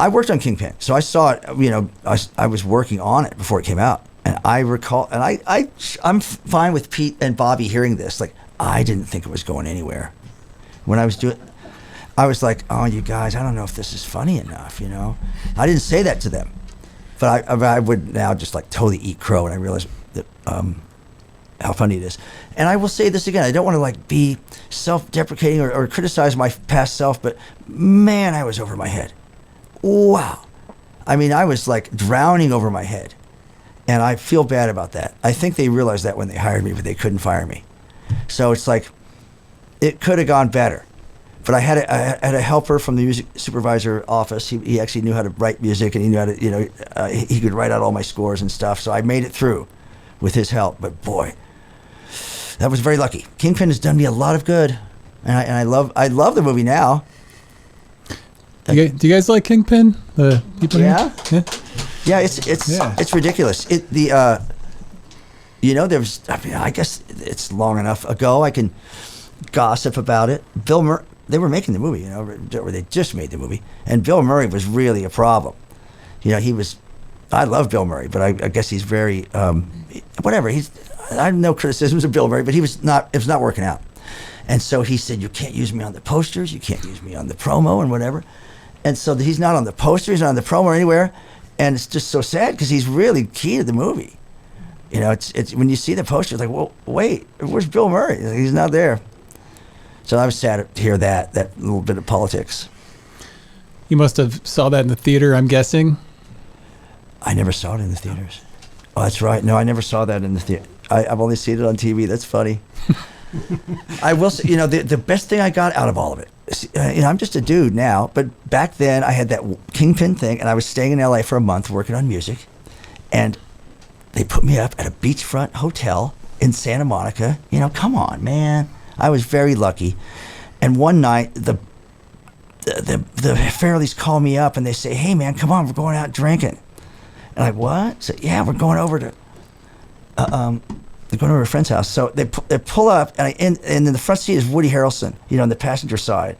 I worked on Kingpin, so I saw it. You know, I was working on it before it came out, and I recall, and I'm fine with Pete and Bobby hearing this. Like, I didn't think it was going anywhere when I was doing. I was like, oh, you guys, I don't know if this is funny enough. You know, I didn't say that to them, but I would now just like totally eat crow, and I realized that how funny it is. And I will say this again, I don't want to like be self-deprecating or criticize my past self, but man, I was over my head. Wow. I mean, I was like drowning over my head, and I feel bad about that. I think they realized that when they hired me, but they couldn't fire me. So it's like, it could have gone better. But I had a helper from the music supervisor office. He actually knew how to write music, and he knew how to, you know, he could write out all my scores and stuff. So I made it through with his help. But boy, that was very lucky. Kingpin has done me a lot of good, and I love the movie now. Do you guys like Kingpin? The people yeah, here? Yeah. It's ridiculous. You know, I guess it's long enough ago. I can gossip about it. Bill Murray. They were making the movie, you know, or they just made the movie, and Bill Murray was really a problem. You know, I love Bill Murray, but I guess he's very, whatever. I have no criticisms of Bill Murray, but it was not working out. And so he said, you can't use me on the posters, you can't use me on the promo and whatever. And so he's not on the poster, he's not on the promo or anywhere, and it's just so sad because he's really key to the movie. You know, it's when you see the poster, it's like, well, wait, where's Bill Murray? He's not there. So I was sad to hear that little bit of politics. You must have saw that in the theater, I'm guessing. I never saw it in the theaters. Oh, that's right. No, I never saw that in the theater. I've only seen it on TV. That's funny. I will say, you know, the best thing I got out of all of it, you know, I'm just a dude now, but back then I had that Kingpin thing, and I was staying in LA for a month working on music, and they put me up at a beachfront hotel in Santa Monica. You know, come on, man. I was very lucky. And one night, the Farrellys call me up and they say, hey, man, come on, we're going out drinking. And I'm like, what? So, yeah, we're going over to they're going over to a friend's house. So they pull up, and in the front seat is Woody Harrelson, you know, on the passenger side.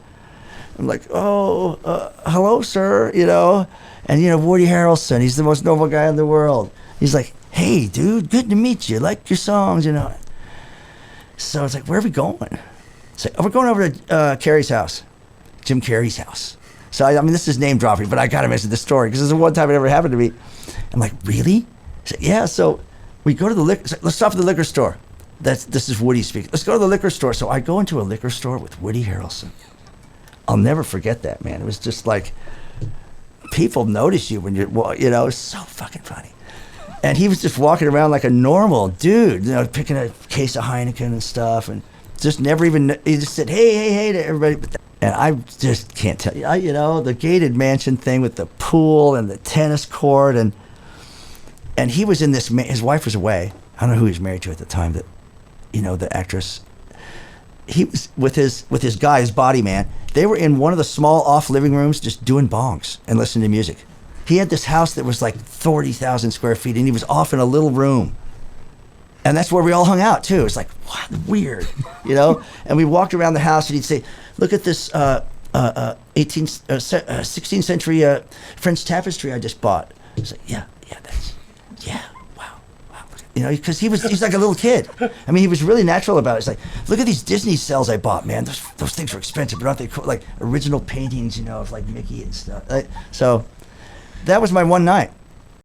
I'm like, oh, hello, sir, you know. And, you know, Woody Harrelson, he's the most noble guy in the world. He's like, hey, dude, good to meet you. Like your songs, you know. So it's like, where are we going? So we're going over to Carrey's house, Jim Carrey's house. So I mean, this is name dropping, but I gotta mention the story because this is the one time it ever happened to me. I'm like, really? So, yeah. So we go to the liquor. So let's stop at the liquor store. This is Woody speaking. Let's go to the liquor store. So I go into a liquor store with Woody Harrelson. I'll never forget that, man. It was just like people notice you when you're, you know, it's so fucking funny. And he was just walking around like a normal dude, you know, picking a case of Heineken and stuff, and just never even, he just said, hey to everybody. And I just can't tell you, you know, the gated mansion thing with the pool and the tennis court, and he was in this, his wife was away. I don't know who he was married to at the time, that, you know, the actress. He was with his guy, his body man. They were in one of the small off living rooms just doing bongs and listening to music. He had this house that was like 40,000 square feet, and he was off in a little room. And that's where we all hung out, too. It's like, what? Weird, you know? And we walked around the house, and he'd say, look at this 16th century French tapestry I just bought. It's like, yeah, wow. You know, because he's like a little kid. I mean, he was really natural about it. It's like, look at these Disney cells I bought, man. Those things were expensive, but aren't they cool? Like original paintings, you know, of like Mickey and stuff. So that was my one night.